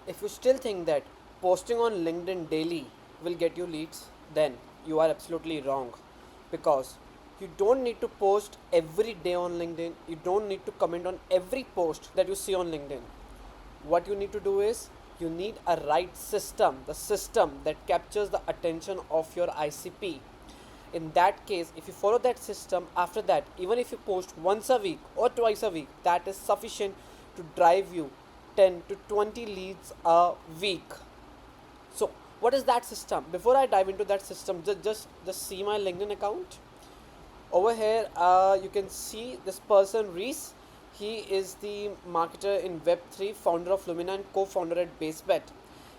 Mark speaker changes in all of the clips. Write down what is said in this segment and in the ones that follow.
Speaker 1: If you still think that posting on LinkedIn daily will get you leads, then you are absolutely wrong, because you don't need to post every day on LinkedIn. You don't need to comment on every post that you see on LinkedIn. What you need to do is you need a right system, the system that captures the attention of your ICP. In that case, if you follow that system, after that, even if you post once a week or twice a week, that is sufficient to drive you 10 to 20 leads a week. So what is that system? Before I dive into that system, just see my LinkedIn account. Over here, you can see this person Reese. He is the marketer in Web3, founder of Lumina and co-founder at BaseBet.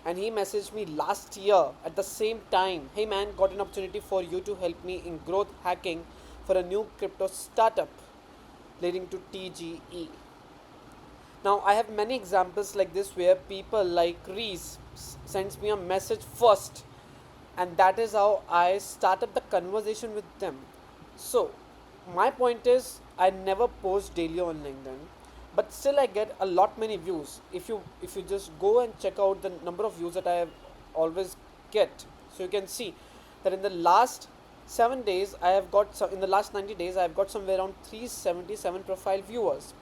Speaker 1: And he messaged me last year at the same time, hey man, got an opportunity for you to help me in growth hacking for a new crypto startup, leading to TGE. Now I have many examples like this where people like Reese sends me a message first, and that is how I started the conversation with them. So my point is, I never post daily on LinkedIn, but still I get a lot many views. If you just go and check out the number of views that I have always get, so you can see that in the last 7 days I have got some, in the last 90 days I have got somewhere around 377 profile viewers,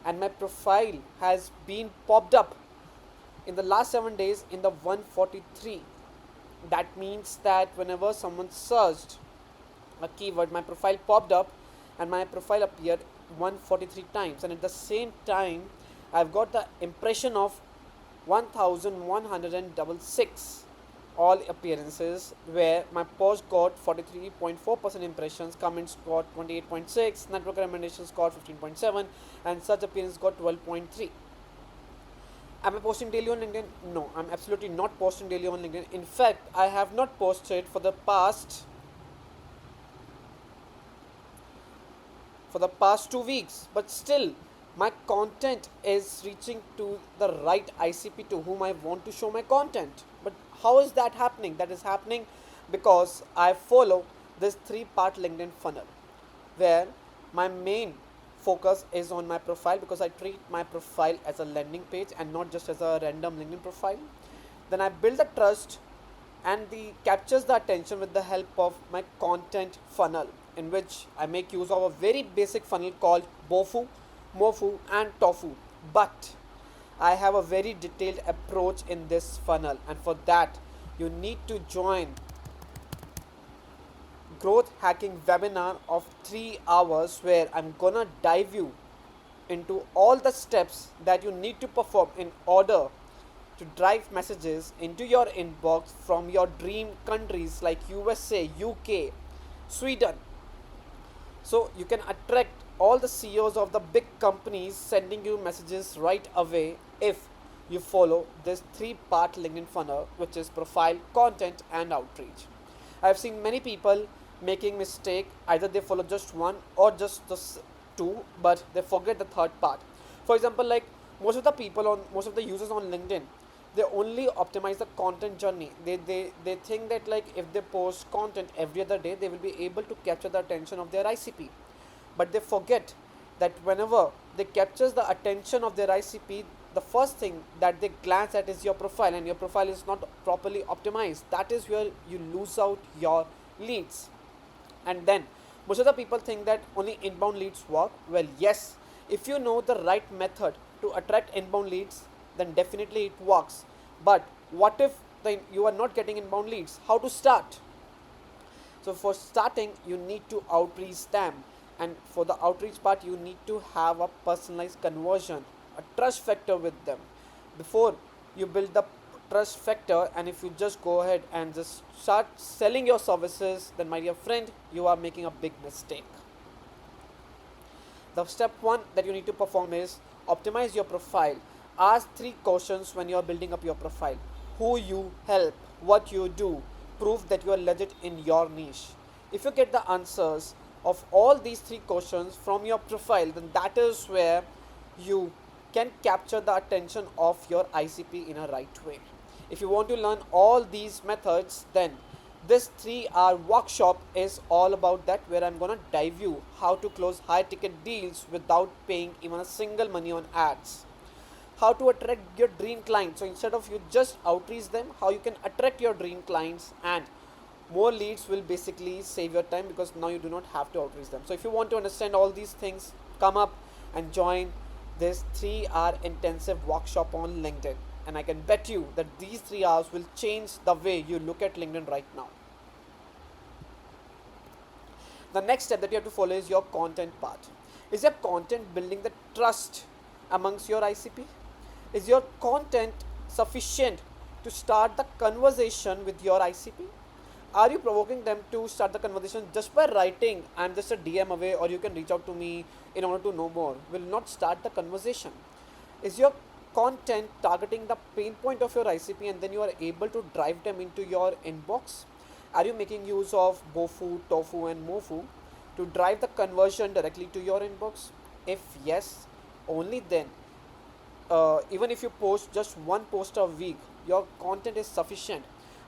Speaker 1: and my profile has been popped up in the last 7 days in the 143. That means that whenever someone searched a keyword, my profile popped up and my profile appeared 143 times, and at the same time I've got the impression of 1166 all appearances, where my post got 43.4% impressions, comments got 28.6, network recommendations got 15.7, and such appearance got 12.3. Am I posting daily on LinkedIn? No, I'm absolutely not posting daily on LinkedIn. In fact, I have not posted for the past 2 weeks, but still my content is reaching to the right ICP to whom I want to show my content. But how is that happening? That is happening because I follow this three-part LinkedIn funnel, where my main focus is on my profile, because I treat my profile as a landing page and not just as a random LinkedIn profile. Then I build the trust and the captures the attention with the help of my content funnel, in which I make use of a very basic funnel called BOFU, MOFU and TOFU. But I have a very detailed approach in this funnel, and for that you need to join growth hacking webinar of 3 hours, where I'm gonna dive you into all the steps that you need to perform in order to drive messages into your inbox from your dream countries like USA, UK, Sweden. So you can attract all the CEOs of the big companies sending you messages right away if you follow this three-part LinkedIn funnel, which is profile, content, and outreach. I've seen many people making mistake. Either they follow just one or just the two, but they forget the third part. For example, like most of the users on LinkedIn, they only optimize the content journey. They think that like if they post content every other day, they will be able to capture the attention of their ICP. But they forget that whenever they captures the attention of their ICP, the first thing that they glance at is your profile, and your profile is not properly optimized. That is where you lose out your leads. And then most of the people think that only inbound leads work. Well, yes, if you know the right method to attract inbound leads, then definitely it works. But what if you are not getting inbound leads? How to start? So for starting, you need to outreach them, and for the outreach part, you need to have a personalized conversion, a trust factor with them. Before you build the trust factor, and if you just go ahead and just start selling your services, then my dear friend, you are making a big mistake. The step one that you need to perform is optimize your profile. Ask 3 questions when you are building up your profile: who you help, what you do, prove that you are legit in your niche. If you get the answers of all these 3 questions from your profile, then that is where you can capture the attention of your ICP in a right way. If you want to learn all these methods, then this 3-hour workshop is all about that, where I'm gonna dive you how to close high ticket deals without paying even a single money on ads, how to attract your dream clients. So instead of you just outreach them, how you can attract your dream clients, and more leads will basically save your time because now you do not have to outreach them. So if you want to understand all these things, come up and join this 3-hour intensive workshop on LinkedIn. And I can bet you that these 3 hours will change the way you look at LinkedIn right now. The next step that you have to follow is your content part. Is your content building the trust amongst your ICP? Is your content sufficient to start the conversation with your ICP? Are you provoking them to start the conversation just by writing, I'm just a DM away, or you can reach out to me in order to know more? Will not start the conversation. Is your content targeting the pain point of your ICP and then you are able to drive them into your inbox? Are you making use of Bofu, Tofu, and Mofu to drive the conversion directly to your inbox? If yes, only then, even if you post just one post a week, your content is sufficient.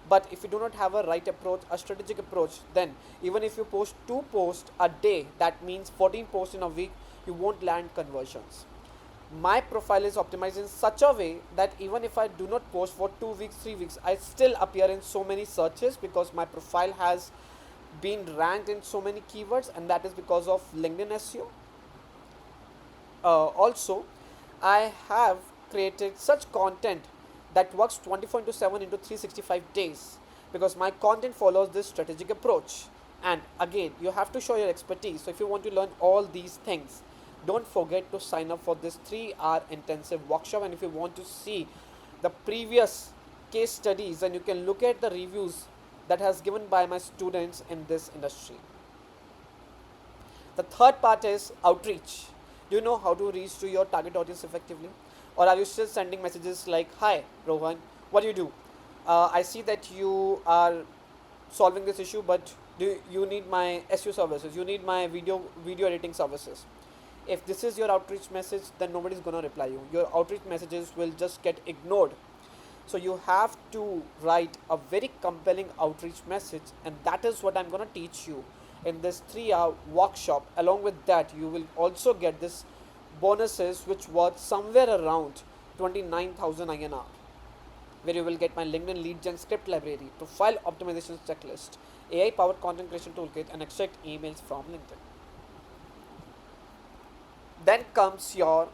Speaker 1: But if you do not have a right approach, a strategic approach, then even if you post 2 posts a day, that means 14 posts in a week, you won't land conversions. My profile is optimized in such a way that even if I do not post for 2 weeks, 3 weeks, I still appear in so many searches because my profile has been ranked in so many keywords, and that is because of LinkedIn SEO. Also, I have created such content that works 24 into 7 into 365 days because my content follows this strategic approach. And again, you have to show your expertise. So if you want to learn all these things, don't forget to sign up for this 3-hour intensive workshop. And if you want to see the previous case studies, and you can look at the reviews that has given by my students in this industry. The third part is outreach. Do you know how to reach to your target audience effectively? Or are you still sending messages like, hi Rohan, what do you do? I see that you are solving this issue, but do you need my SEO services? You need my video editing services. If this is your outreach message, then nobody is going to reply you. Your outreach messages will just get ignored. So you have to write a very compelling outreach message, and that is what I'm going to teach you in this 3-hour workshop. Along with that, you will also get this bonuses which worth somewhere around 29,000 INR, where you will get my LinkedIn lead gen script library, profile optimization checklist, AI powered content creation toolkit, and extract emails from LinkedIn. Then comes your,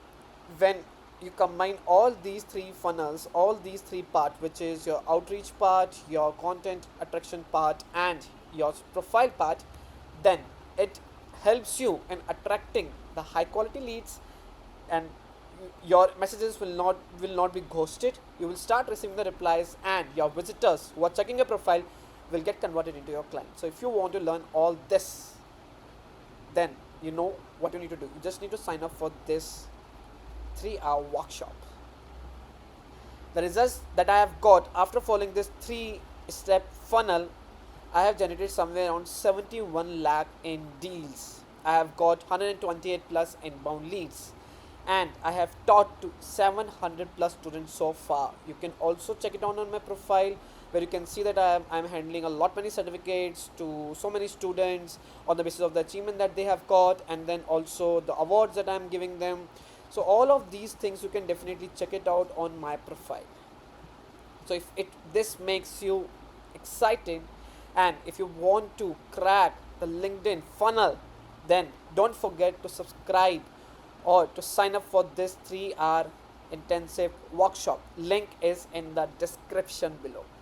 Speaker 1: when you combine all these three funnels, all these three parts, which is your outreach part, your content attraction part, and your profile part, then it helps you in attracting the high quality leads, and your messages will not be ghosted. You will start receiving the replies, and your visitors who are checking your profile will get converted into your client. So if you want to learn all this, then you know what you need to do. You just need to sign up for this 3-hour workshop. The results that I have got after following this 3-step funnel, I have generated somewhere around 71 lakh in deals. I have got 128 plus inbound leads, and I have taught to 700 plus students so far. You can also check it out on my profile, where you can see that I'm handling a lot many certificates to so many students on the basis of the achievement that they have got, and then also the awards that I'm giving them. So all of these things you can definitely check it out on my profile. So if this makes you excited, and if you want to crack the LinkedIn funnel, then don't forget to subscribe or to sign up for this 3-hour intensive workshop. Link is in the description below.